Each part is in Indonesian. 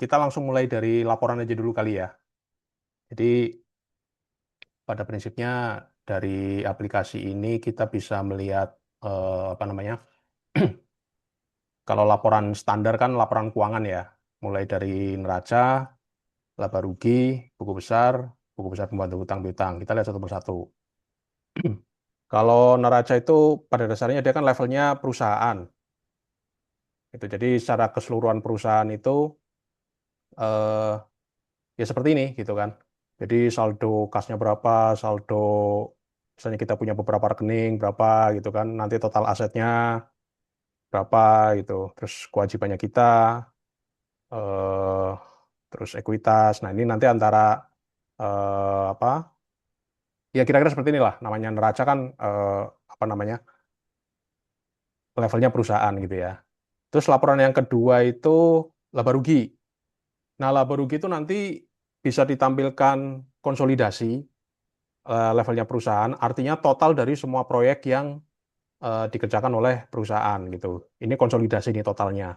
kita langsung mulai dari laporan aja dulu kali ya. Jadi pada prinsipnya dari aplikasi ini kita bisa melihat apa namanya? Kalau laporan standar kan laporan keuangan ya, mulai dari neraca, laba rugi, buku besar pembantu hutang piutang. Kita lihat satu persatu. Kalau neraca itu pada dasarnya dia kan levelnya perusahaan. Itu jadi secara keseluruhan perusahaan itu eh, ya seperti ini gitu kan. Jadi saldo kasnya berapa, saldo misalnya kita punya beberapa rekening berapa gitu kan, nanti total asetnya berapa gitu, terus kewajibannya kita, eh, terus ekuitas. Nah ini nanti antara apa? Ya kira-kira seperti inilah. Namanya neraca kan apa namanya levelnya perusahaan gitu ya. Terus laporan yang kedua itu laba rugi. Nah laba rugi itu nanti bisa ditampilkan konsolidasi levelnya perusahaan, artinya total dari semua proyek yang dikerjakan oleh perusahaan gitu. Ini konsolidasi ini totalnya.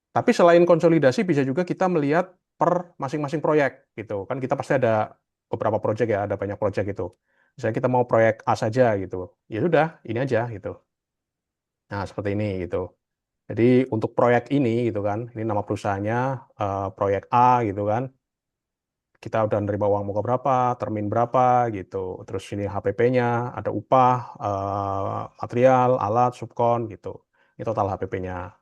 Tapi selain konsolidasi bisa juga kita melihat per masing-masing proyek gitu. Kan kita pasti ada beberapa proyek ya, ada banyak proyek gitu. Misalnya kita mau proyek A saja gitu. Ya sudah, ini aja gitu. Nah, seperti ini gitu. Jadi untuk proyek ini gitu kan, ini nama perusahaannya proyek A gitu kan. Kita udah nerima uang muka berapa, termin berapa gitu. Terus ini HPP-nya, ada upah, material, alat, subkon gitu. Ini total HPP-nya.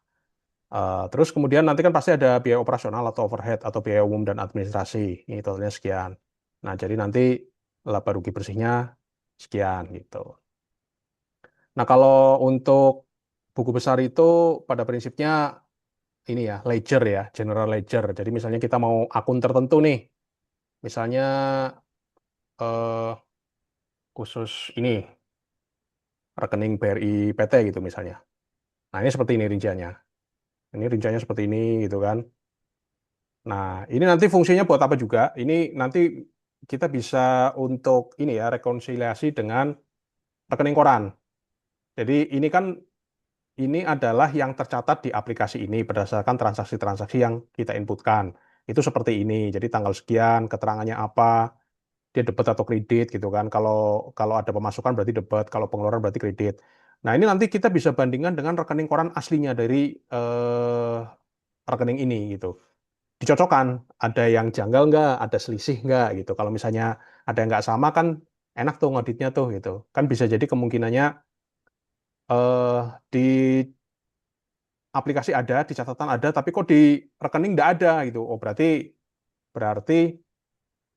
Terus kemudian nanti kan pasti ada biaya operasional atau overhead atau biaya umum dan administrasi. Ini totalnya sekian. Nah, jadi nanti laba rugi bersihnya sekian gitu. Nah, kalau untuk buku besar itu pada prinsipnya ini ya, ledger ya, general ledger. Jadi misalnya kita mau akun tertentu nih, misalnya eh, khusus ini rekening BRI PT gitu misalnya. Nah, ini seperti ini rinciannya. Ini rinciannya seperti ini gitu kan. Nah, ini nanti fungsinya buat apa juga? Ini nanti kita bisa untuk ini ya, rekonsiliasi dengan rekening koran. Jadi ini adalah yang tercatat di aplikasi ini berdasarkan transaksi-transaksi yang kita inputkan. Itu seperti ini. Jadi tanggal sekian, keterangannya apa, dia debit atau kredit gitu kan. Kalau kalau ada pemasukan berarti debit, kalau pengeluaran berarti kredit. Nah, ini nanti kita bisa bandingkan dengan rekening koran aslinya dari rekening ini gitu. Dicocokkan, ada yang janggal nggak, ada selisih nggak gitu. Kalau misalnya ada yang nggak sama kan enak tuh ngoditnya tuh gitu. Kan bisa jadi kemungkinannya di aplikasi ada, di catatan ada, tapi kok di rekening nggak ada gitu. Oh berarti berarti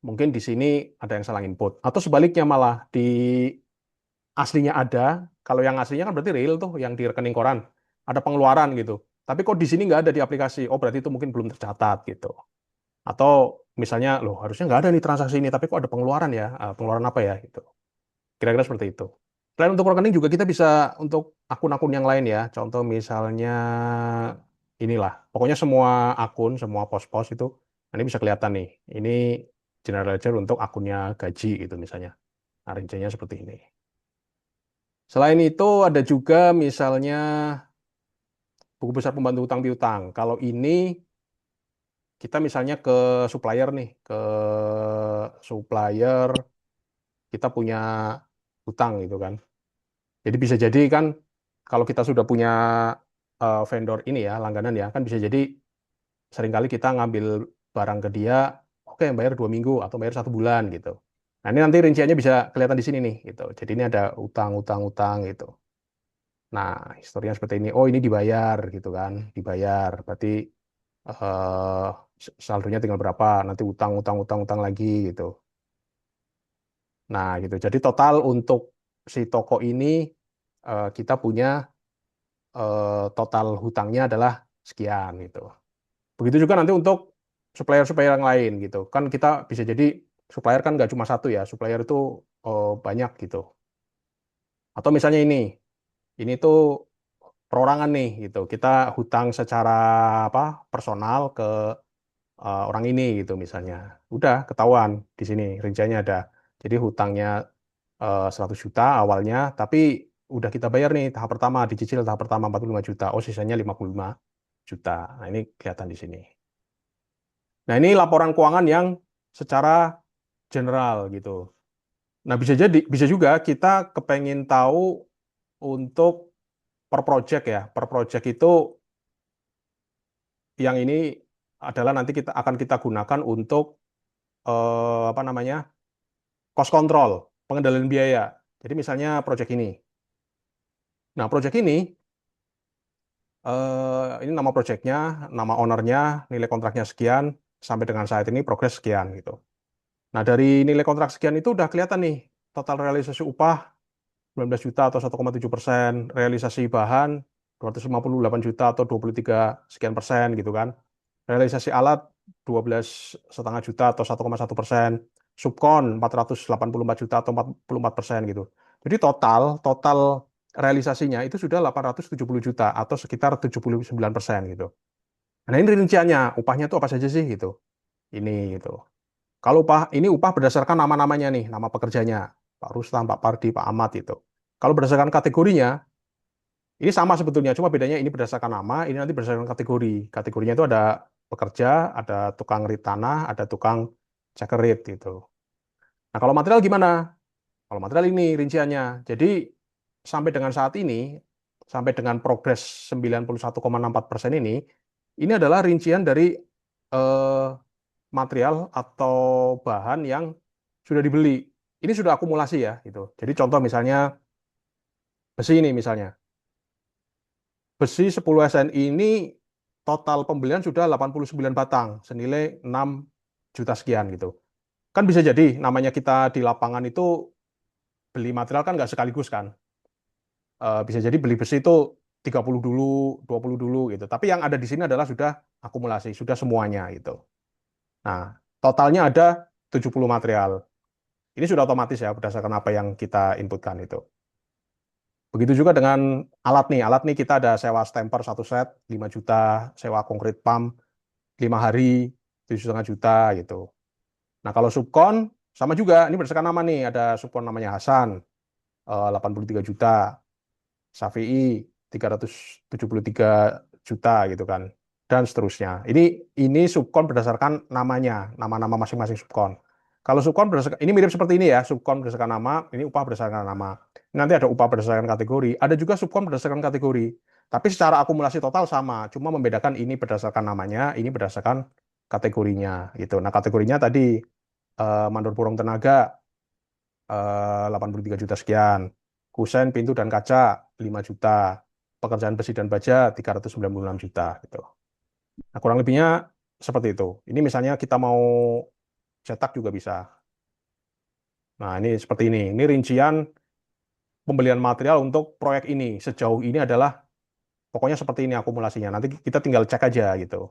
mungkin di sini ada yang salah input. Atau sebaliknya malah di aslinya ada, kalau yang aslinya kan berarti real tuh yang di rekening koran. Ada pengeluaran gitu. Tapi kok di sini nggak ada di aplikasi. Oh berarti itu mungkin belum tercatat gitu. Atau misalnya, loh harusnya nggak ada nih transaksi ini, tapi kok ada pengeluaran ya? Pengeluaran apa ya? Gitu. Kira-kira seperti itu. Selain untuk rekening juga kita bisa untuk akun-akun yang lain ya. Contoh misalnya inilah. Pokoknya semua akun, semua pos-pos itu, nah, ini bisa kelihatan nih. Ini general ledger untuk akunnya gaji gitu misalnya. Nah, rinciannya seperti ini. Selain itu ada juga misalnya buku besar pembantu hutang piutang. Kalau ini kita misalnya ke supplier nih, ke supplier kita punya hutang gitu kan. Jadi bisa jadi kan kalau kita sudah punya vendor ini ya, langganan ya, kan bisa jadi seringkali kita ngambil barang ke dia, oke bayar 2 minggu atau bayar 1 bulan gitu. Nah ini nanti rinciannya bisa kelihatan di sini nih gitu. Jadi ini ada utang, utang, utang gitu. Nah historinya seperti ini. Oh ini dibayar gitu kan, dibayar. Berarti eh, saldonya tinggal berapa? Nanti utang, utang, utang, utang lagi gitu. Nah gitu. Jadi total untuk si toko ini kita punya total hutangnya adalah sekian gitu. Begitu juga nanti untuk supplier-supplier yang lain gitu. Kan kita bisa jadi supplier kan nggak cuma satu ya, supplier itu banyak gitu. Atau misalnya ini tuh perorangan nih gitu. Kita hutang secara apa personal ke orang ini gitu misalnya. Udah ketahuan di sini rinciannya ada. Jadi hutangnya 100 juta awalnya, tapi udah kita bayar nih tahap pertama, dicicil tahap pertama 45 juta. Oh, sisanya 55 juta. Nah, ini kelihatan di sini. Nah, ini laporan keuangan yang secara general gitu. Nah, bisa juga kita kepengen tahu untuk per project ya. Per project itu yang ini adalah nanti kita gunakan untuk apa namanya? Cost control, pengendalian biaya. Jadi misalnya project ini. Nah, project ini nama projectnya, nama ownernya, nilai kontraknya sekian, sampai dengan saat ini progres sekian gitu. Nah, dari nilai kontrak sekian itu udah kelihatan nih, total realisasi upah 19 juta atau 1,7%, realisasi bahan 258 juta atau 23 sekian persen gitu kan. Realisasi alat 12,5 juta atau 1,1%, subkon 484 juta atau 44% gitu. Jadi total realisasinya itu sudah 870 juta atau sekitar 79% gitu. Nah, ini rinciannya, upahnya itu apa saja sih gitu. Ini gitu. Kalau upah berdasarkan nama-namanya nih, nama pekerjanya. Pak Rustam, Pak Pardi, Pak Ahmad itu. Kalau berdasarkan kategorinya, ini sama sebetulnya, cuma bedanya ini berdasarkan nama, ini nanti berdasarkan kategori. Kategorinya itu ada pekerja, ada tukang rit tanah, ada tukang checker rit gitu. Nah, kalau material gimana? Kalau material ini rinciannya. Jadi sampai dengan saat ini, sampai dengan progres 91,64% ini adalah rincian dari eh, material atau bahan yang sudah dibeli. Ini sudah akumulasi ya, gitu. Jadi contoh misalnya besi ini misalnya. Besi 10 SNI ini total pembelian sudah 89 batang, senilai 6 juta sekian gitu. Kan bisa jadi namanya kita di lapangan itu beli material kan nggak sekaligus kan. Bisa jadi beli besi itu 30 dulu, 20 dulu gitu. Tapi yang ada di sini adalah sudah akumulasi, sudah semuanya gitu. Nah, totalnya ada 70 material. Ini sudah otomatis ya berdasarkan apa yang kita inputkan itu. Begitu juga dengan Alat nih kita ada sewa stemper satu set 5 juta, sewa konkrit pump 5 hari 7,5 juta gitu. Nah, kalau subkon sama juga, ini berdasarkan nama nih, ada subkon namanya Hasan 83 juta, Syafi'i 373 juta gitu kan. Dan seterusnya. Ini subkon berdasarkan namanya, nama-nama masing-masing subkon. Kalau subkon berdasarkan ini mirip seperti ini ya, subkon berdasarkan nama, ini upah berdasarkan nama. Nanti ada upah berdasarkan kategori, ada juga subkon berdasarkan kategori. Tapi secara akumulasi total sama, cuma membedakan ini berdasarkan namanya, ini berdasarkan kategorinya gitu. Nah, kategorinya tadi mandor borong tenaga 83 juta sekian. Kusen, pintu dan kaca 5 juta. Pekerjaan besi dan baja 396 juta gitu. Nah, kurang lebihnya seperti itu. Ini misalnya kita mau cetak juga bisa. Nah, ini seperti ini. Ini rincian pembelian material untuk proyek ini. Sejauh ini adalah pokoknya seperti ini akumulasinya. Nanti kita tinggal cek aja gitu.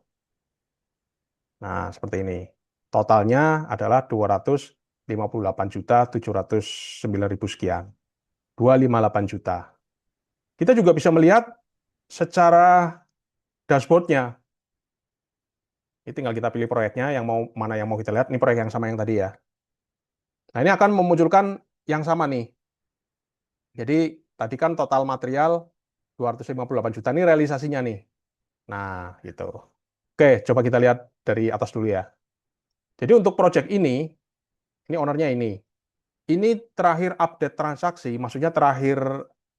Nah, seperti ini. Totalnya adalah 258 juta 709 ribu sekian. 258 juta. Kita juga bisa melihat secara dashboardnya. Ini tinggal kita pilih proyeknya, mana yang mau kita lihat. Ini proyek yang sama yang tadi ya. Nah, ini akan memunculkan yang sama nih. Jadi tadi kan total material 258 juta, ini realisasinya nih. Nah, gitu. Oke, coba kita lihat dari atas dulu ya. Jadi untuk project ini ownernya ini. Ini terakhir update transaksi, maksudnya terakhir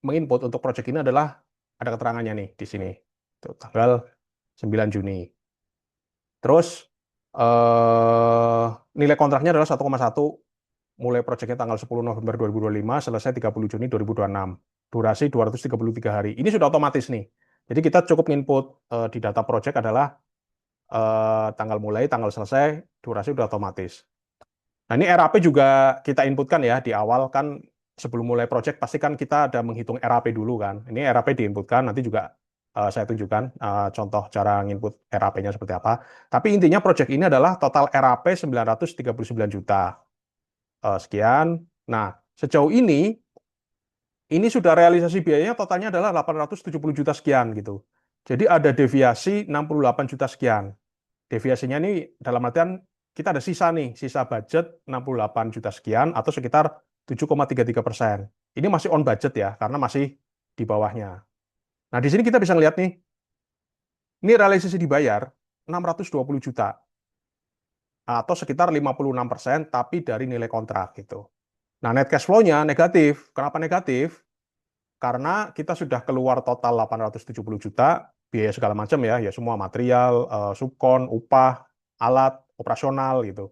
menginput untuk project ini adalah ada keterangannya nih di sini. Tuh, tanggal 9 Juni. Terus nilai kontraknya adalah 1,1, mulai proyeknya tanggal 10 November 2025, selesai 30 Juni 2026. Durasi 233 hari. Ini sudah otomatis nih. Jadi kita cukup input di data project adalah tanggal mulai, tanggal selesai, durasi sudah otomatis. Nah, ini RAP juga kita inputkan ya di awal kan, sebelum mulai project pasti kan kita ada menghitung RAP dulu kan. Ini RAP diinputkan, nanti juga saya tunjukkan contoh cara nginput RAP-nya seperti apa. Tapi intinya project ini adalah total RAP 939 juta sekian. Nah, sejauh ini sudah realisasi biayanya totalnya adalah 870 juta sekian gitu. Jadi ada deviasi 68 juta sekian. Deviasinya ini dalam artian kita ada sisa nih, sisa budget 68 juta sekian atau sekitar 7,33%. Ini masih on budget ya, karena masih di bawahnya. Nah, di sini kita bisa ngeliat nih, ini realisasi dibayar 620 juta. atau sekitar 56% tapi dari nilai kontrak gitu. Nah, net cash flow-nya negatif. Kenapa negatif? Karena kita sudah keluar total 870 juta, biaya segala macam ya semua material, subkon, upah, alat, operasional gitu.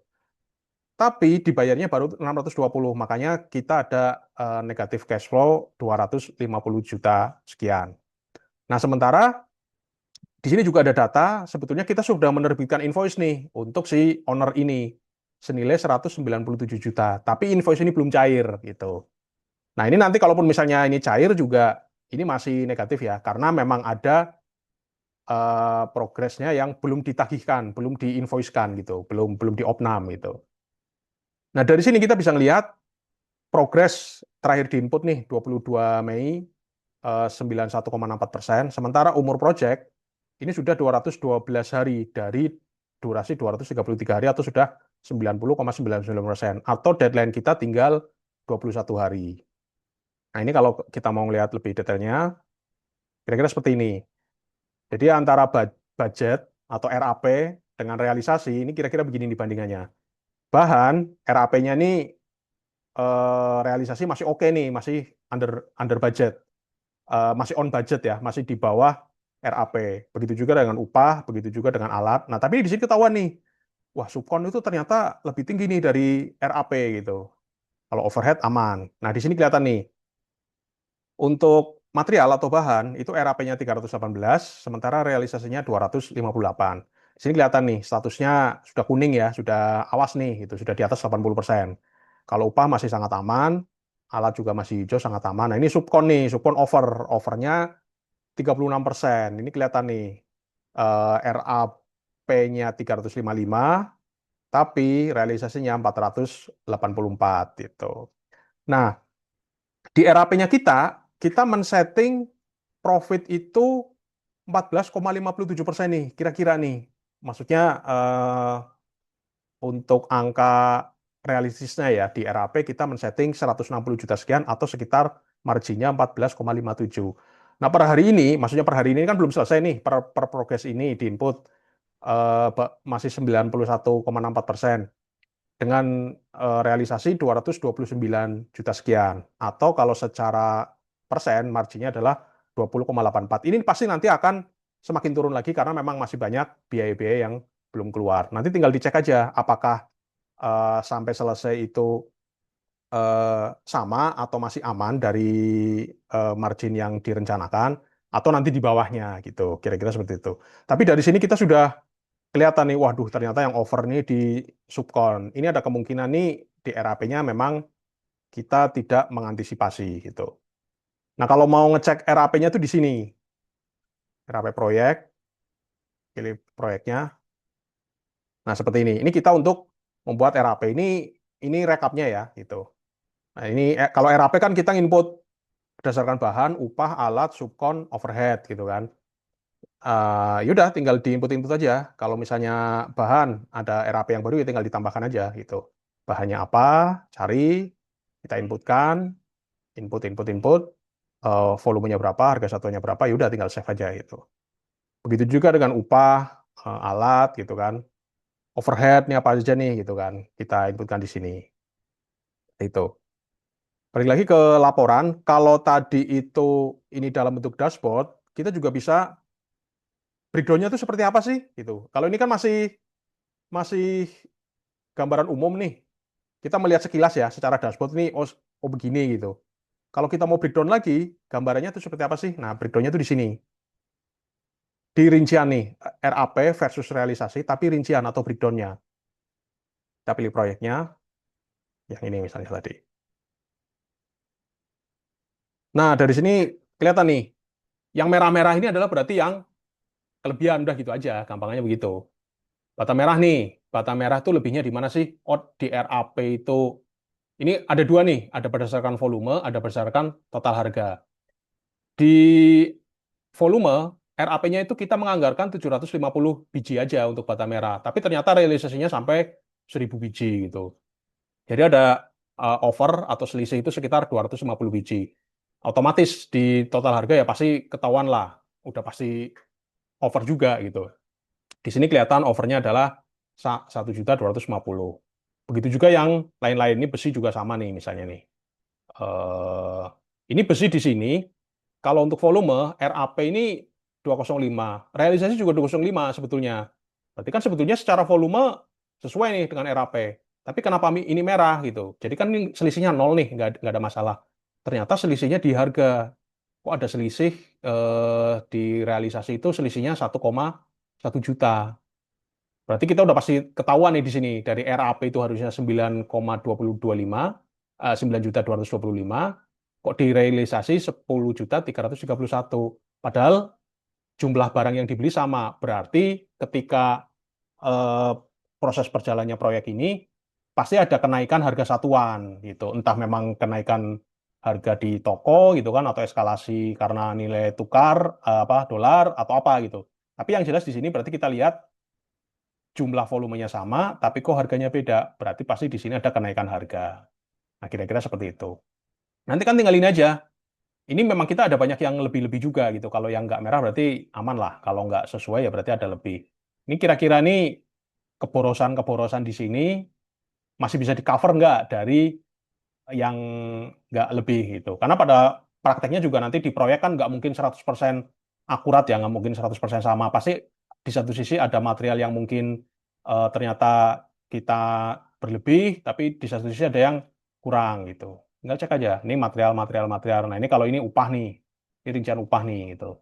Tapi dibayarnya baru 620, makanya kita ada negatif cash flow 250 juta sekian. Nah, sementara di sini juga ada data, sebetulnya kita sudah menerbitkan invoice nih untuk si owner ini senilai 197 juta, tapi invoice ini belum cair gitu. Nah, ini nanti kalaupun misalnya ini cair juga ini masih negatif ya, karena memang ada progresnya yang belum ditagihkan, belum diinvoicekan gitu, belum belum diopnam gitu. Nah, dari sini kita bisa ngelihat progres terakhir di input nih 22 Mei 91,64%, sementara umur project ini sudah 212 hari dari durasi 233 hari atau sudah 90,99%, atau deadline kita tinggal 21 hari. Nah, ini kalau kita mau lihat lebih detailnya, kira-kira seperti ini. Jadi antara budget atau RAP dengan realisasi, ini kira-kira begini dibandingannya. Bahan, RAP-nya ini realisasi masih oke nih, masih under budget. Masih on budget ya, masih di bawah RAP. Begitu juga dengan upah, begitu juga dengan alat. Nah, tapi di sini ketahuan nih, wah subkon itu ternyata lebih tinggi nih dari RAP gitu. Kalau overhead aman. Nah, di sini kelihatan nih, untuk material atau bahan itu RAP-nya 318, sementara realisasinya 258. Di sini kelihatan nih statusnya sudah kuning ya, sudah awas nih, itu sudah di atas 80%. Kalau upah masih sangat aman, alat juga masih hijau sangat aman. Nah, ini subkon nih, subkon overnya 36%. Ini kelihatan nih RAP-nya 355, tapi realisasinya 484 gitu. Nah, di RAP-nya kita men-setting profit itu 14,57% nih, kira-kira nih. Maksudnya untuk angka realistisnya ya, di RAP kita men-setting 160 juta sekian atau sekitar marginnya 14,57. Nah, per hari ini, maksudnya per hari ini kan belum selesai nih, per progres ini di input masih 91,64%. Dengan realisasi 229 juta sekian, atau kalau secara persen marginnya adalah 20,84. Ini pasti nanti akan semakin turun lagi karena memang masih banyak biaya-biaya yang belum keluar. Nanti tinggal dicek aja apakah sampai selesai itu sama atau masih aman dari margin yang direncanakan, atau nanti di bawahnya gitu, kira-kira seperti itu. Tapi dari sini kita sudah kelihatan nih, waduh ternyata yang over nih di subkon. Ini ada kemungkinan nih di RAP-nya memang kita tidak mengantisipasi gitu. Nah, kalau mau ngecek RAP-nya tuh di sini. RAP proyek, pilih proyeknya. Nah, seperti ini. Ini kita untuk membuat RAP. Ini rekapnya ya gitu. Nah, ini kalau RAP kan kita input berdasarkan bahan, upah, alat, subkon, overhead gitu kan. Yaudah tinggal diinput-input aja. Kalau misalnya bahan ada RAP yang baru ya tinggal ditambahkan aja gitu. Bahannya apa, cari, kita inputkan, input, volumenya berapa, harga satuannya berapa, yaudah tinggal save aja gitu. Begitu juga dengan upah, alat gitu kan. Overhead nih apa aja nih gitu kan. Kita inputkan di sini. Itu. Balik lagi ke laporan, kalau tadi itu ini dalam bentuk dashboard, kita juga bisa breakdown-nya itu seperti apa sih gitu. Kalau ini kan masih masih gambaran umum nih. Kita melihat sekilas ya secara dashboard ini oh begini gitu. Kalau kita mau breakdown lagi, gambarannya itu seperti apa sih? Nah, breakdown-nya itu di sini. Di rincian nih, RAP versus realisasi, tapi rincian atau breakdown-nya. Kita pilih proyeknya, yang ini misalnya tadi. Nah, dari sini kelihatan nih, yang merah-merah ini adalah berarti yang kelebihan, udah gitu aja, gampangnya begitu. Bata merah nih, bata merah itu lebihnya di mana sih? Oh, di RAP itu, ini ada dua nih, ada berdasarkan volume, ada berdasarkan total harga. Di volume, RAP-nya itu kita menganggarkan 750 biji aja untuk bata merah, tapi ternyata realisasinya sampai 1000 biji gitu. Jadi ada over atau selisih itu sekitar 250 biji. Otomatis di total harga ya pasti ketahuan lah, udah pasti over juga gitu. Di sini kelihatan overnya adalah 1.250.000. Begitu juga yang lain-lain, ini besi juga sama nih misalnya nih. Eh, ini besi di sini, kalau untuk volume, RAP ini 205, realisasi juga 205 sebetulnya. Berarti kan sebetulnya secara volume sesuai nih dengan RAP. Tapi kenapa ini merah gitu? Jadi kan ini selisihnya nol nih, nggak ada masalah. Ternyata selisihnya di harga. Kok ada selisih di realisasi itu selisihnya 1,1 juta. Berarti kita udah pasti ketahuan nih di sini dari RAP itu harusnya 9,225, 9.225, kok direalisasi 10.331. Padahal jumlah barang yang dibeli sama. Berarti ketika eh, proses perjalannya proyek ini pasti ada kenaikan harga satuan gitu. Entah memang kenaikan harga di toko gitu kan atau eskalasi karena nilai tukar apa dolar atau apa gitu. Tapi yang jelas di sini berarti kita lihat jumlah volumenya sama, tapi kok harganya beda. Berarti pasti di sini ada kenaikan harga. Nah, kira-kira seperti itu. Nanti kan tinggal ini aja. Ini memang kita ada banyak yang lebih-lebih juga gitu. Kalau yang nggak merah berarti aman lah. Kalau nggak sesuai ya berarti ada lebih. Ini kira-kira nih keborosan-keborosan di sini masih bisa di-cover nggak dari yang nggak lebih gitu. Karena pada prakteknya juga nanti di proyek kan nggak mungkin 100% akurat ya, nggak mungkin 100% sama. Pasti di satu sisi ada material yang mungkin ternyata kita berlebih, tapi di satu sisi ada yang kurang gitu. Tinggal cek aja, ini material. Nah ini kalau ini upah nih, ini rincian upah nih gitu.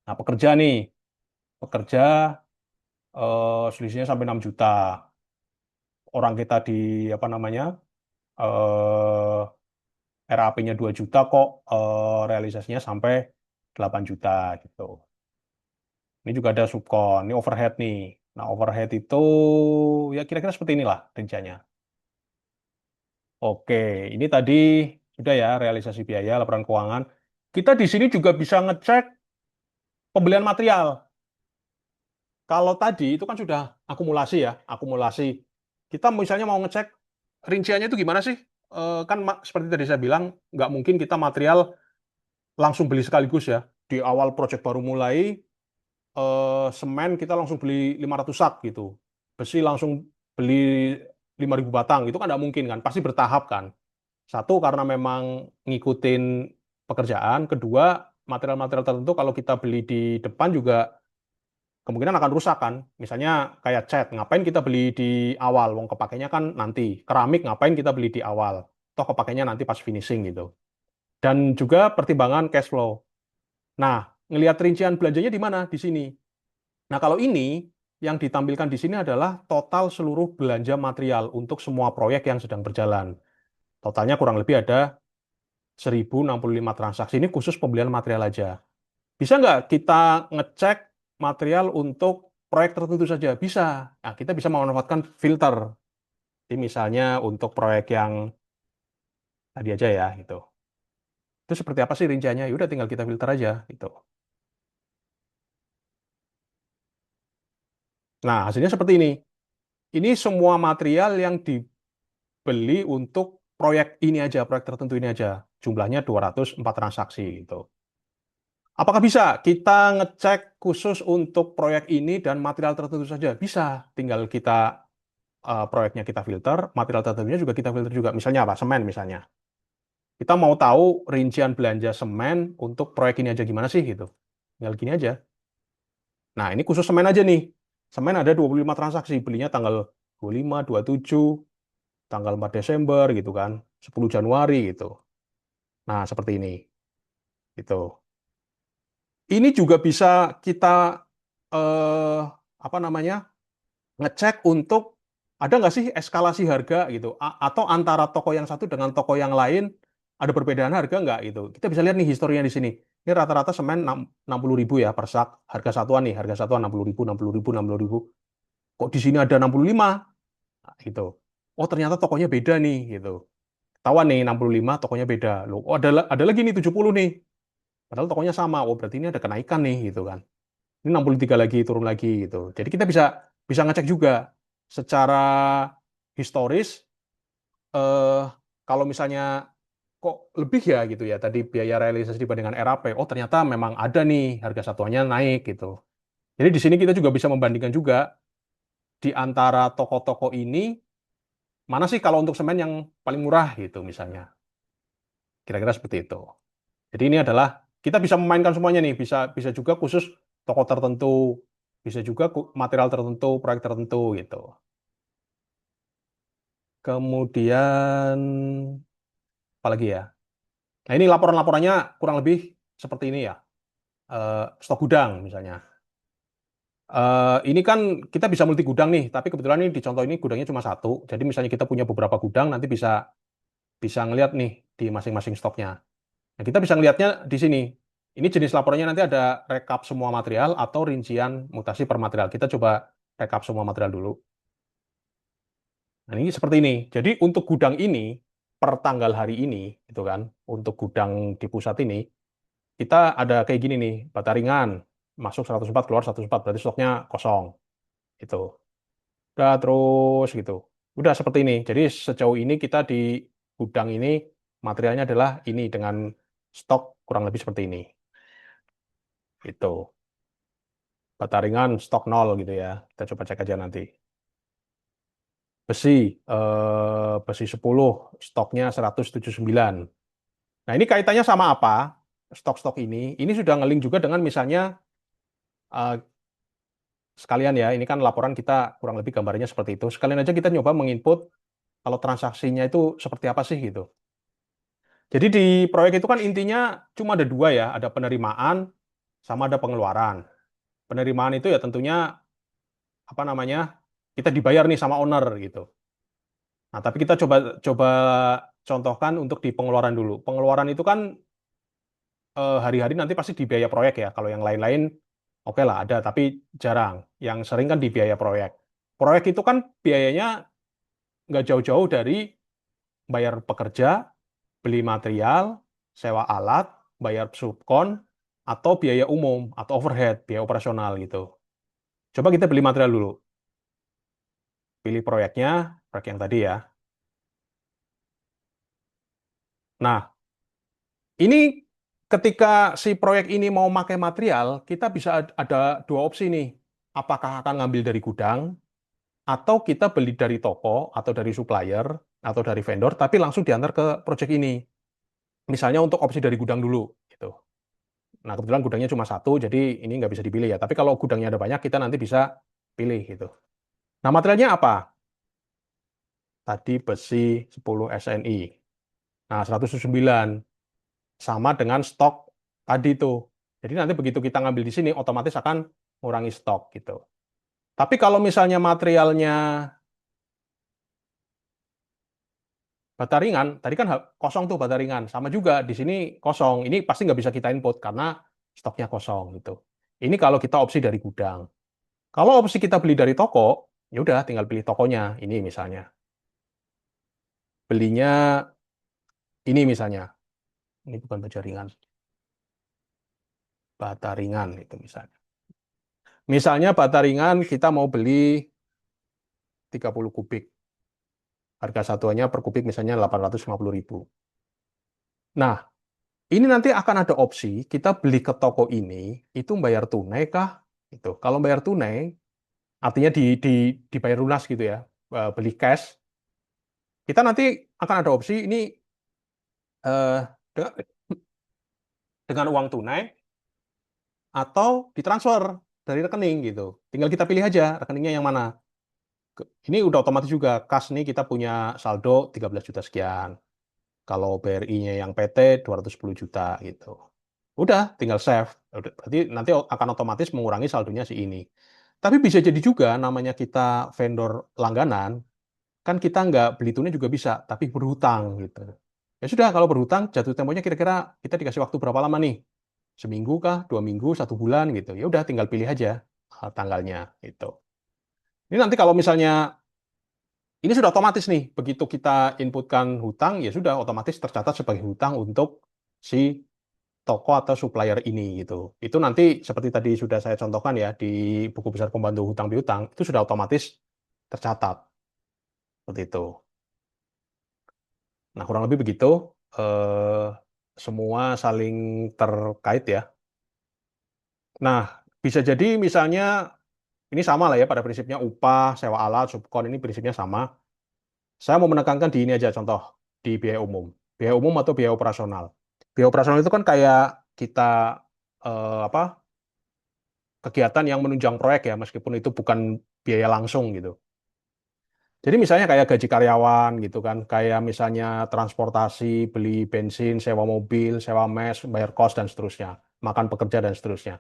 Nah pekerja nih, pekerja selisihnya sampai 6 juta. Orang kita di apa namanya RAP-nya 2 juta kok realisasinya sampai 8 juta gitu. Ini juga ada subkon, ini overhead nih. Nah, overhead itu ya kira-kira seperti inilah rinciannya. Oke, ini tadi sudah ya realisasi biaya, laporan keuangan. Kita di sini juga bisa ngecek pembelian material. Kalau tadi itu kan sudah akumulasi ya, akumulasi. Kita misalnya mau ngecek rinciannya itu gimana sih? Kan seperti tadi saya bilang, nggak mungkin kita material langsung beli sekaligus ya. Di awal proyek baru mulai, semen kita langsung beli 500 sak gitu. Besi langsung beli 5.000 batang. Itu kan nggak mungkin kan. Pasti bertahap kan. Satu, karena memang ngikutin pekerjaan. Kedua, material-material tertentu kalau kita beli di depan juga kemungkinan akan rusak kan. Misalnya kayak cat, ngapain kita beli di awal? Wong kepakainya kan nanti. Keramik ngapain kita beli di awal? Toh kepakainya nanti pas finishing gitu. Dan juga pertimbangan cash flow. Nah, ngelihat rincian belanjanya di mana? Di sini. Nah, kalau ini yang ditampilkan di sini adalah total seluruh belanja material untuk semua proyek yang sedang berjalan. Totalnya kurang lebih ada 1.065 transaksi. Ini khusus pembelian material aja. Bisa nggak kita ngecek material untuk proyek tertentu saja? Bisa. Nah, kita bisa memanfaatkan filter. Jadi misalnya untuk proyek yang tadi aja ya, gitu. Itu seperti apa sih rinciannya? Ya udah tinggal kita filter aja, gitu. Nah, hasilnya seperti ini. Ini semua material yang dibeli untuk proyek ini aja, proyek tertentu ini aja. Jumlahnya 204 transaksi gitu. Apakah bisa kita ngecek khusus untuk proyek ini dan material tertentu saja? Bisa. Tinggal kita proyeknya kita filter, material tertentunya juga kita filter juga. Misalnya apa? Semen misalnya. Kita mau tahu rincian belanja semen untuk proyek ini aja gimana sih gitu. Tinggal gini aja. Nah, ini khusus semen aja nih. Semen ada 25 transaksi, belinya tanggal 25, 27, tanggal 4 Desember gitu kan, 10 Januari gitu. Nah, seperti ini. Gitu. Ini juga bisa kita eh, apa namanya? Ngecek untuk ada nggak sih eskalasi harga gitu atau antara toko yang satu dengan toko yang lain ada perbedaan harga nggak gitu. Kita bisa lihat nih historinya di sini. Ini rata-rata semen 60.000 ya per sak. Harga satuan nih, harga satuan 60.000, 60.000, 60.000. Kok di sini ada 65 gitu. Oh, ternyata tokonya beda nih gitu. Tahuan nih 65 tokonya beda. Loh, oh ada lagi nih 70 nih. Padahal tokonya sama. Oh, berarti ini ada kenaikan nih gitu kan. Ini 63 lagi turun lagi gitu. Jadi kita bisa bisa ngecek juga secara historis eh kalau misalnya kok lebih ya gitu ya tadi biaya realisasi dibandingkan RAP. Oh, ternyata memang ada nih harga satuannya naik gitu. Jadi di sini kita juga bisa membandingkan juga di antara toko-toko ini, mana sih kalau untuk semen yang paling murah gitu misalnya. Kira-kira seperti itu. Jadi ini adalah kita bisa memainkan semuanya nih, bisa bisa juga khusus toko tertentu, bisa juga material tertentu, proyek tertentu gitu. Kemudian apa lagi ya? Nah, ini laporan-laporannya kurang lebih seperti ini ya. Stok gudang misalnya. Ini kan kita bisa multi gudang nih, tapi kebetulan ini di contoh ini gudangnya cuma satu. Jadi misalnya kita punya beberapa gudang, nanti bisa bisa ngelihat nih di masing-masing stoknya. Nah, kita bisa ngelihatnya di sini. Ini jenis laporannya nanti ada rekap semua material atau rincian mutasi per material. Kita coba rekap semua material dulu. Nah, ini seperti ini. Jadi untuk gudang ini per tanggal hari ini, itu kan, untuk gudang di pusat ini, kita ada kayak gini nih, bata ringan masuk 104 keluar 104 berarti stoknya kosong. Itu. Udah terus gitu. Udah seperti ini. Jadi sejauh ini kita di gudang ini materialnya adalah ini dengan stok kurang lebih seperti ini. Itu. Bata ringan stok nol gitu ya. Kita coba cek aja nanti. Besi, besi 10 stoknya 179. Nah, ini kaitannya sama apa? Stok-stok ini sudah ngelink juga dengan misalnya eh, sekalian ya, ini kan laporan kita kurang lebih gambarnya seperti itu. Sekalian aja kita nyoba menginput kalau transaksinya itu seperti apa sih gitu. Jadi di proyek itu kan intinya cuma ada dua ya, ada penerimaan sama ada pengeluaran. Penerimaan itu ya tentunya apa namanya kita dibayar nih sama owner gitu. Nah, tapi kita coba coba contohkan untuk di pengeluaran dulu. Pengeluaran itu kan hari-hari nanti pasti di biaya proyek ya. Kalau yang lain-lain oke lah ada, tapi jarang. Yang sering kan di biaya proyek. Proyek itu kan biayanya nggak jauh-jauh dari bayar pekerja, beli material, sewa alat, bayar subkon, atau biaya umum, atau overhead, biaya operasional gitu. Coba kita beli material dulu. Pilih proyeknya, proyek yang tadi ya. Nah, ini ketika si proyek ini mau pakai material, kita bisa ada dua opsi nih. Apakah akan ngambil dari gudang, atau kita beli dari toko, atau dari supplier, atau dari vendor, tapi langsung diantar ke proyek ini. Misalnya untuk opsi dari gudang dulu. Gitu. Nah, kebetulan gudangnya cuma satu, jadi ini nggak bisa dipilih ya. Tapi kalau gudangnya ada banyak, kita nanti bisa pilih gitu. Nah, materialnya apa? Tadi besi 10 SNI. Nah, 109 sama dengan stok tadi tuh. Jadi nanti begitu kita ngambil di sini, otomatis akan mengurangi stok gitu. Tapi kalau misalnya materialnya bata ringan, tadi kan kosong tuh bata ringan. Sama juga di sini kosong. Ini pasti nggak bisa kita input karena stoknya kosong gitu. Ini kalau kita opsi dari gudang. Kalau opsi kita beli dari toko, ya udah tinggal pilih tokonya. Ini misalnya. Belinya ini misalnya. Ini bukan baja ringan, bata ringan itu misalnya. Misalnya bata ringan kita mau beli 30 kubik. Harga satuannya per kubik misalnya 850.000. Nah, ini nanti akan ada opsi kita beli ke toko ini itu bayar tunai kah? Itu. Kalau bayar tunai artinya dibayar lunas gitu ya. Beli cash, kita nanti akan ada opsi ini eh, dengan, dengan uang tunai atau ditransfer dari rekening gitu. Tinggal kita pilih aja rekeningnya yang mana. Ini udah otomatis juga kas nih kita punya saldo 13 juta sekian. Kalau BRI-nya yang PT 210 juta gitu. Udah, tinggal save. Berarti nanti akan otomatis mengurangi saldonya si ini. Tapi bisa jadi juga namanya kita vendor langganan, kan kita nggak beli tunai juga bisa, tapi berhutang gitu. Ya sudah, kalau berhutang, jatuh temponya kira-kira kita dikasih waktu berapa lama nih? Seminggu kah? 2 minggu? 1 bulan gitu. Ya udah, tinggal pilih aja tanggalnya gitu. Ini nanti kalau misalnya ini sudah otomatis nih, begitu kita inputkan hutang, ya sudah otomatis tercatat sebagai hutang untuk si toko atau supplier ini gitu. Itu nanti seperti tadi sudah saya contohkan ya di buku besar pembantu hutang piutang itu sudah otomatis tercatat seperti itu. Nah, kurang lebih begitu. Eh, Semua saling terkait ya. Nah, bisa jadi misalnya ini sama lah ya pada prinsipnya upah, sewa alat, subkon ini prinsipnya sama. Saya mau menekankan di ini aja contoh di biaya umum. Biaya umum atau biaya operasional. Biaya operasional itu kan kayak kita apa kegiatan yang menunjang proyek ya, meskipun itu bukan biaya langsung gitu. Jadi misalnya kayak gaji karyawan gitu kan, kayak misalnya transportasi, beli bensin, sewa mobil, sewa mes, bayar kos dan seterusnya, makan pekerja dan seterusnya.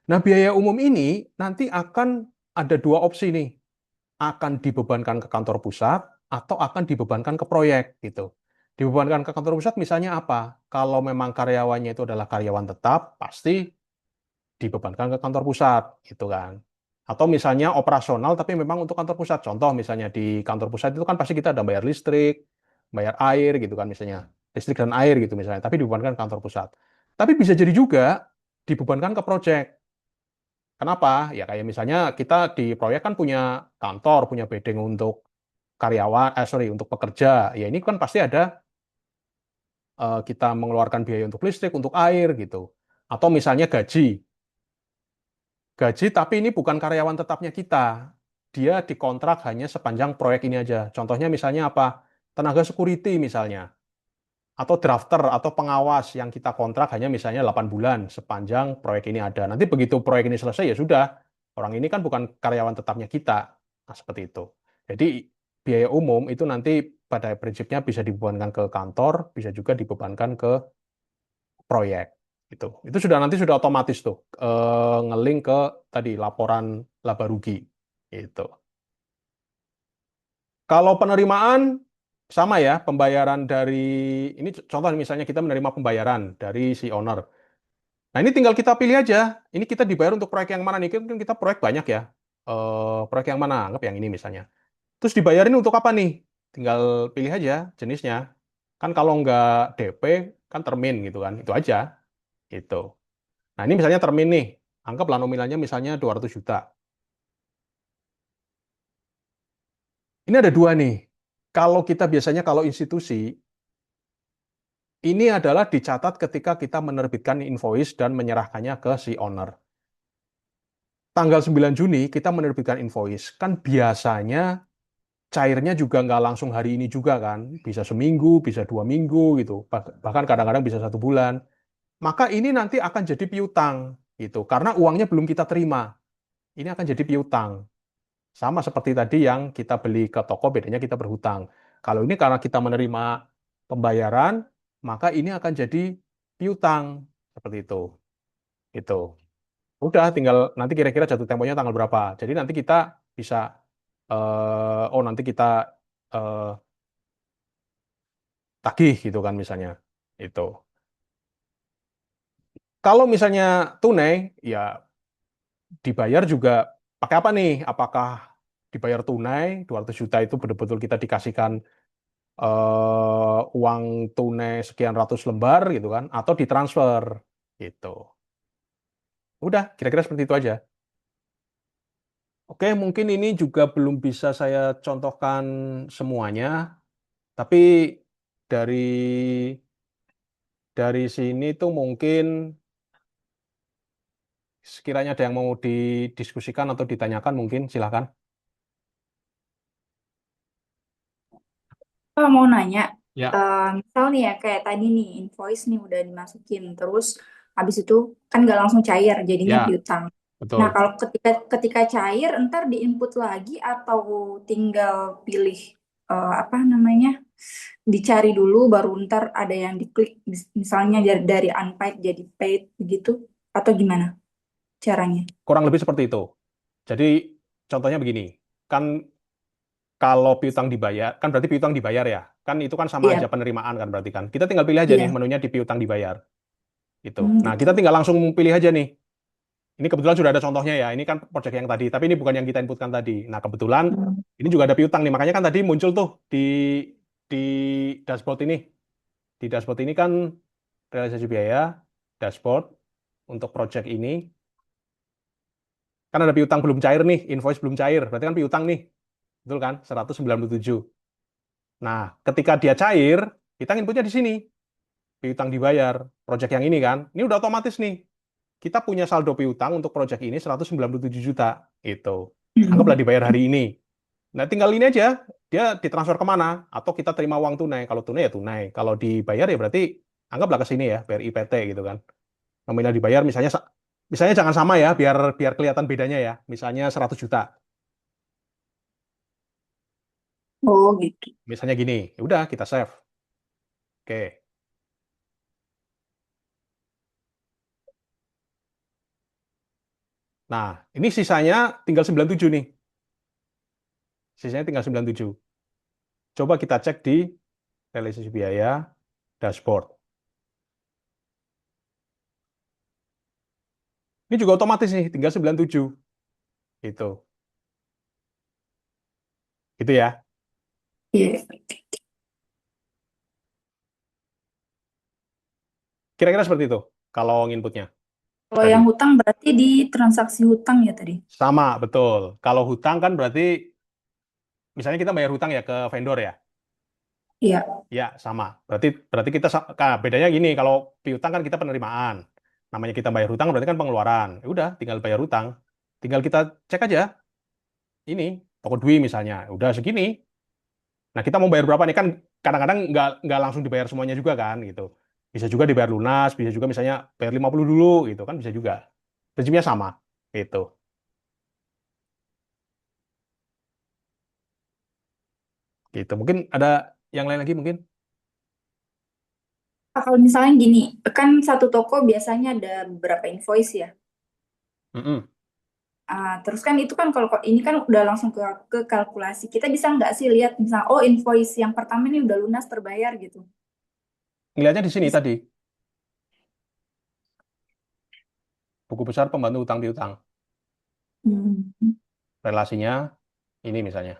Nah, biaya umum ini nanti akan ada dua opsi nih, akan dibebankan ke kantor pusat atau akan dibebankan ke proyek gitu. Dibebankan ke kantor pusat misalnya apa? Kalau memang karyawannya itu adalah karyawan tetap, pasti dibebankan ke kantor pusat gitu kan. Atau misalnya operasional tapi memang untuk kantor pusat. Contoh misalnya di kantor pusat itu kan pasti kita ada bayar listrik, bayar air gitu kan misalnya. Listrik dan air gitu misalnya, tapi dibebankan ke kantor pusat. Tapi bisa jadi juga dibebankan ke proyek. Kenapa? Ya kayak misalnya kita di proyek kan punya kantor, punya bedeng untuk karyawan, sorry, untuk pekerja. Ya ini kan pasti ada kita mengeluarkan biaya untuk listrik, untuk air gitu. Atau misalnya gaji. Gaji, tapi ini bukan karyawan tetapnya kita. Dia dikontrak hanya sepanjang proyek ini aja. Contohnya misalnya apa? Tenaga security misalnya. Atau drafter atau pengawas yang kita kontrak hanya misalnya 8 bulan sepanjang proyek ini ada. Nanti begitu proyek ini selesai ya sudah. Orang ini kan bukan karyawan tetapnya kita. Nah, seperti itu. Jadi biaya umum itu nanti pada prinsipnya bisa dibebankan ke kantor, bisa juga dibebankan ke proyek gitu. Itu sudah nanti sudah otomatis tuh ngelink ke tadi laporan laba rugi gitu. Kalau penerimaan sama ya, pembayaran dari ini contoh misalnya kita menerima pembayaran dari si owner. Nah, ini tinggal kita pilih aja. Ini kita dibayar untuk proyek yang mana nih? Kan kita proyek banyak ya. Proyek yang mana? Anggap yang ini misalnya. Terus dibayarin untuk apa nih? Tinggal pilih aja jenisnya. Kan kalau nggak DP, kan termin gitu kan. Itu aja. Gitu. Nah, ini misalnya termin nih. Anggaplah nominalnya misalnya 200 juta. Ini ada dua nih. Kalau kita biasanya kalau institusi, ini adalah dicatat ketika kita menerbitkan invoice dan menyerahkannya ke si owner. Tanggal 9 Juni kita menerbitkan invoice. Kan biasanya cairnya juga nggak langsung hari ini juga kan. Bisa seminggu, bisa 2 minggu gitu. Bahkan kadang-kadang bisa 1 bulan. Maka ini nanti akan jadi piutang gitu. Karena uangnya belum kita terima. Ini akan jadi piutang. Sama seperti tadi yang kita beli ke toko, bedanya kita berhutang. Kalau ini karena kita menerima pembayaran, maka ini akan jadi piutang. Seperti itu. Itu. Udah, tinggal nanti kira-kira jatuh temponya tanggal berapa. Jadi nanti kita bisa, oh nanti kita eh, tagih gitu kan misalnya. Itu. Kalau misalnya tunai, ya dibayar juga pakai apa nih? Apakah dibayar tunai, 200 juta itu betul-betul kita dikasihkan uang tunai sekian ratus lembar gitu kan, atau ditransfer gitu. Udah, kira-kira seperti itu aja. Oke, mungkin ini juga belum bisa saya contohkan semuanya, tapi dari sini tuh mungkin sekiranya ada yang mau didiskusikan atau ditanyakan, mungkin silahkan. Mau nanya, Ya, misal nih ya kayak tadi nih invoice nih udah dimasukin, terus habis itu kan nggak langsung cair, jadinya ya, piutang. Nah betul. kalau ketika ketika cair, ntar diinput lagi atau tinggal pilih apa namanya, dicari dulu baru ntar ada yang diklik, misalnya dari unpaid jadi paid begitu, atau gimana caranya? Kurang lebih seperti itu. Jadi contohnya begini, kan kalau piutang dibayar, kan berarti piutang dibayar ya. Kan itu kan sama aja Iya, penerimaan kan berarti kan. Kita tinggal pilih aja nih iya. menunya di piutang dibayar gitu. Nah, kita Gitu. tinggal langsung pilih aja nih. Ini kebetulan sudah ada contohnya ya. Ini kan proyek yang tadi, tapi ini bukan yang kita inputkan tadi. Nah, kebetulan Hmm. ini juga ada piutang nih. Makanya kan tadi muncul tuh di dashboard ini. Di dashboard ini kan realisasi biaya, dashboard untuk proyek ini. Kan ada piutang belum cair nih, invoice belum cair. Berarti kan piutang nih. Betul kan? 197. Nah, ketika dia cair, kita inputnya di sini. Piutang dibayar. Proyek yang ini kan. Ini udah otomatis nih. kita punya saldo piutang untuk proyek ini 197 juta, itu. Anggaplah Hmm. dibayar hari ini. Nah, tinggal ini aja, dia ditransfer kemana, atau kita terima uang tunai. Kalau tunai ya tunai. Kalau dibayar ya berarti anggaplah ke sini ya, BRI PT gitu kan. Nominal dibayar misalnya jangan sama ya, biar biar kelihatan bedanya ya. Misalnya 100 juta. Oh gitu. Misalnya gini, ya udah kita save. Oke. Nah, ini sisanya tinggal 97 nih. Sisanya tinggal 97. Coba kita cek di realisasi biaya dashboard. Ini juga otomatis nih, tinggal 97. Gitu. Gitu ya. Iya. Kira-kira seperti itu kalau inputnya Kalau tadi. yang hutang berarti di transaksi hutang ya tadi. Sama, betul. Kalau hutang kan berarti misalnya kita bayar hutang ya ke vendor ya. Iya. Ya, sama. Berarti berarti bedanya gini, kalau piutang kan kita penerimaan. Namanya kita bayar hutang berarti kan pengeluaran. Ya udah, tinggal bayar hutang. Tinggal kita cek aja ini toko Dwi misalnya. Udah segini. Nah, kita mau bayar berapa nih kan kadang-kadang nggak langsung dibayar semuanya juga kan gitu. Bisa juga dibayar lunas, bisa juga misalnya bayar 50 dulu gitu kan bisa juga. Prinsipnya sama gitu. Gitu. Mungkin ada yang lain lagi mungkin? Kalau misalnya gini, kan satu toko biasanya ada beberapa invoice ya. Mm-mm. Terus kan itu kan kalau ini kan udah langsung ke kalkulasi. Kita bisa nggak sih lihat misalnya, oh invoice yang pertama ini udah lunas terbayar gitu. Ngelihatnya di sini Bisa. tadi, buku besar pembantu utang piutang. Hmm. Relasinya ini misalnya.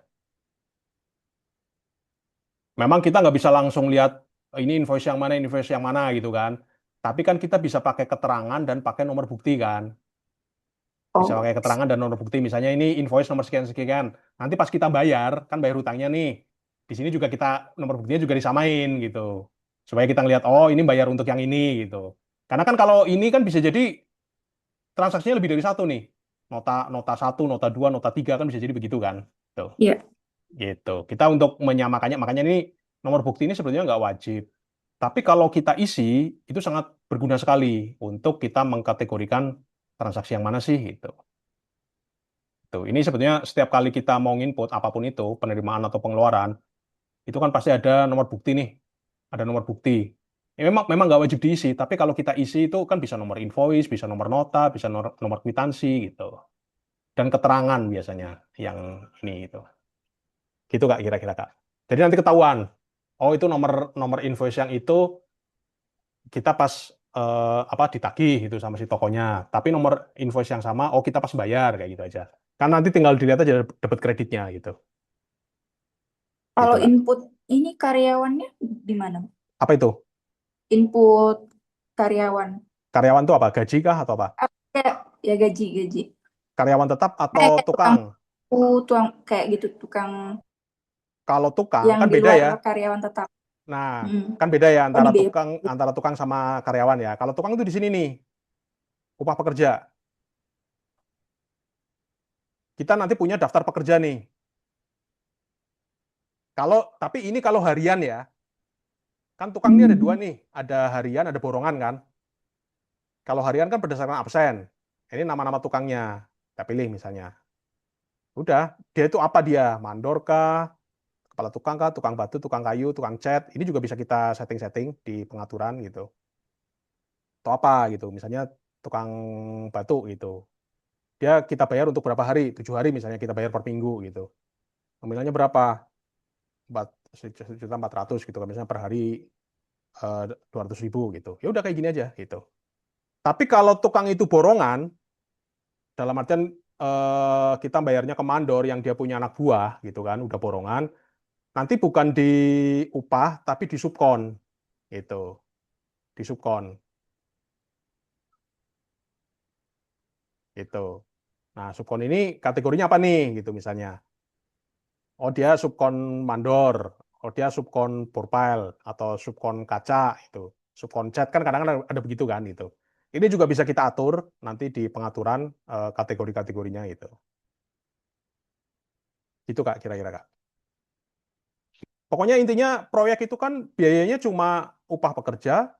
Memang kita nggak bisa langsung lihat ini invoice yang mana, invoice yang mana gitu kan. Tapi kan kita bisa pakai keterangan dan pakai nomor bukti kan. Bisa Oh, pakai keterangan dan nomor bukti. Misalnya ini invoice nomor sekian-sekian. Nanti pas kita bayar, kan bayar hutangnya nih. Di sini juga kita, nomor buktinya juga disamain gitu. Supaya kita ngelihat, oh ini bayar untuk yang ini gitu. Karena kan kalau ini kan bisa jadi transaksinya lebih dari satu nih. Nota nota satu, nota dua, nota tiga kan bisa jadi begitu kan. Tuh, iya. gitu. Kita untuk menyamakannya, makanya ini nomor bukti ini sebenarnya nggak wajib. Tapi kalau kita isi, itu sangat berguna sekali untuk kita mengkategorikan transaksi yang mana sih gitu. Tuh, ini sebetulnya setiap kali kita mau input apapun itu, penerimaan atau pengeluaran, itu kan pasti ada nomor bukti nih, ada nomor bukti. Ya, memang nggak wajib diisi, tapi kalau kita isi itu kan bisa nomor invoice, bisa nomor nota, bisa nomor kwitansi gitu, dan keterangan biasanya yang ini itu. Gitu Kak kira-kira Kak. Jadi nanti ketahuan, oh itu nomor nomor invoice yang itu kita pas apa ditagih itu sama si tokonya, tapi nomor invoice yang sama, oh kita pas bayar kayak gitu aja. Kan nanti tinggal dilihat aja dapat kreditnya gitu. Gitu Kalau Kak. input ini karyawannya di mana? Apa itu? Input karyawan. Karyawan itu apa? Gaji kah atau apa? Kayak ya gaji. Karyawan tetap atau Kayak tukang? tukang kayak gitu, tukang Kalau tukang yang kan di beda luar ya. karyawan tetap. Nah, Hmm. kan beda ya Oh di BU. antara tukang sama karyawan ya. Kalau tukang itu di sini nih, upah pekerja. Kita nanti punya daftar pekerja nih. Tapi ini kalau harian ya, kan tukang ini ada dua Hmm. nih, ada harian, ada borongan kan. Kalau harian kan berdasarkan absen. Ini nama-nama tukangnya. Kita pilih misalnya. Udah, dia itu apa dia? Mandor kah? Kepala tukang kah? Tukang batu, tukang kayu, tukang cat. Ini juga bisa kita setting-setting di pengaturan gitu. Atau apa gitu. Misalnya tukang batu gitu. Dia kita bayar untuk berapa hari? 7 hari misalnya kita bayar per minggu gitu. Nominalnya berapa? 1.400.000 gitu kan. Misalnya per hari 200.000 gitu. Ya udah kayak gini aja gitu. Tapi kalau tukang itu borongan, dalam artian kita bayarnya ke mandor yang dia punya anak buah gitu kan, udah borongan, nanti bukan di upah tapi di subkon gitu, di subkon gitu. Nah, subkon ini kategorinya apa nih gitu misalnya. Oh, dia subkon mandor, oh dia subkon profile atau subkon kaca itu. Subkon cat kan kadang-kadang ada begitu kan gitu. Ini juga bisa kita atur nanti di pengaturan kategori-kategorinya gitu. Itu Kak, kira-kira Kak. Pokoknya intinya proyek itu kan biayanya cuma upah pekerja,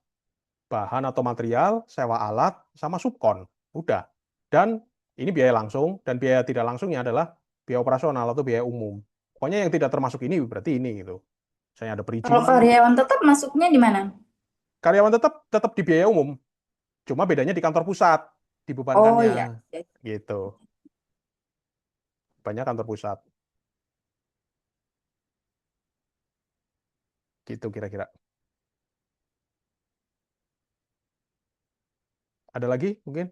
bahan atau material, sewa alat, sama subkon. Udah. Dan ini biaya langsung, dan biaya tidak langsungnya adalah biaya operasional atau biaya umum. Pokoknya yang tidak termasuk ini berarti ini gitu. Misalnya ada Kalau perizinan, karyawan tetap masuknya di mana? karyawan tetap tetap di biaya umum, cuma bedanya di kantor pusat Oh dibebankannya iya. gitu. Banyak kantor pusat. Gitu kira-kira. Ada lagi mungkin?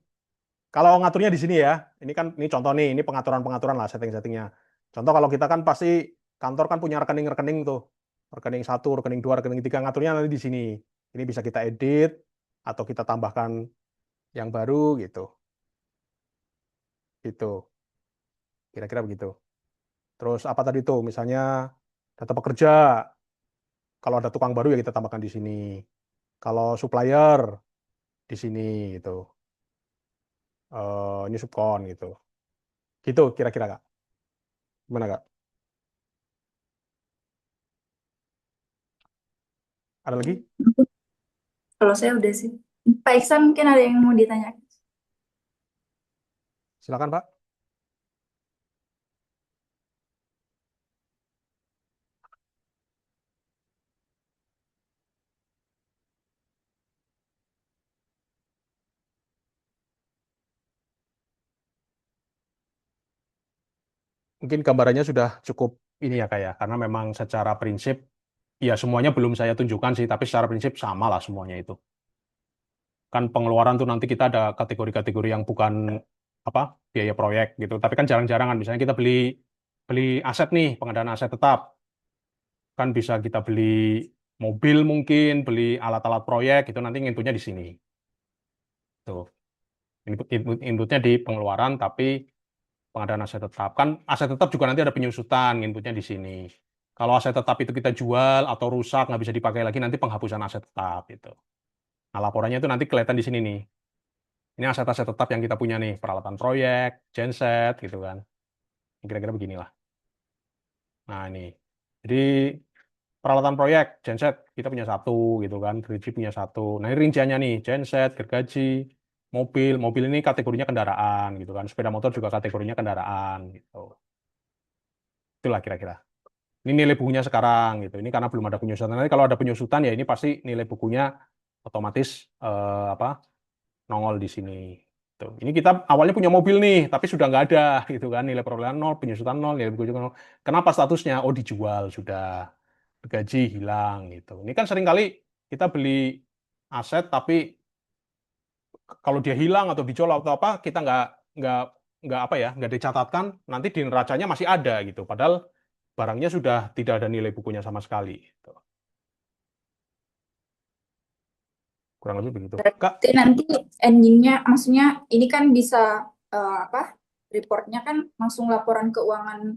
Kalau ngaturnya di sini ya, ini contoh nih, ini pengaturan-pengaturan lah setting-settingnya. Contoh kalau kita kan pasti kantor kan punya rekening-rekening tuh, rekening satu, rekening dua, rekening tiga, ngaturnya nanti di sini. Ini bisa kita edit atau kita tambahkan yang baru gitu, gitu. Kira-kira begitu. Terus apa tadi tuh? Misalnya data pekerja, kalau ada tukang baru ya kita tambahkan di sini. Kalau supplier di sini gitu. Ini subkon gitu. Gitu kira-kira Kak. Gimana Kak? Ada lagi? Kalau saya udah sih. Pak Iksan mungkin ada yang mau ditanya. Silakan Pak. Mungkin gambarannya sudah cukup ini ya Kak ya, karena memang secara prinsip, ya semuanya belum saya tunjukkan sih, tapi secara prinsip sama lah semuanya itu. Kan pengeluaran tuh nanti kita ada kategori-kategori yang bukan apa biaya proyek gitu, tapi kan jarang-jarang kan, misalnya kita beli beli aset nih, pengadaan aset tetap, kan bisa kita beli mobil mungkin, beli alat-alat proyek itu nanti inputnya di sini. Tuh, inputnya di pengeluaran, tapi pengadaan aset tetap. Kan aset tetap juga nanti ada penyusutan, inputnya di sini. Kalau aset tetap itu kita jual atau rusak, nggak bisa dipakai lagi, nanti penghapusan aset tetap. Gitu. Nah, laporannya itu nanti kelihatan di sini nih. Ini aset-aset tetap yang kita punya nih, peralatan proyek, genset, gitu kan. Kira-kira beginilah. Nah, ini. Jadi, peralatan proyek, genset, kita punya satu, gitu kan. Gergaji punya satu. Nah, ini rinciannya nih, genset, gergaji, mobil. Mobil ini kategorinya kendaraan, gitu kan. Sepeda motor juga kategorinya kendaraan, gitu. Itulah kira-kira. Ini nilai bukunya sekarang gitu. Ini karena belum ada penyusutan. Nanti kalau ada penyusutan ya ini pasti nilai bukunya otomatis apa nongol di sini. Tuh. Ini kita awalnya punya mobil nih, tapi sudah nggak ada gitu kan. Nilai perolehan nol, penyusutan nol, nilai buku juga nol. Kenapa statusnya? Oh dijual sudah, gaji hilang gitu. Ini kan sering kali kita beli aset tapi kalau dia hilang atau dijual atau apa kita nggak nggak apa ya nggak dicatatkan nanti di neracanya masih ada gitu. Padahal barangnya sudah tidak ada nilai bukunya sama sekali. Gitu. Kurang lebih begitu. Kak, Berarti nanti endingnya, maksudnya ini kan bisa apa? Reportnya kan langsung laporan keuangan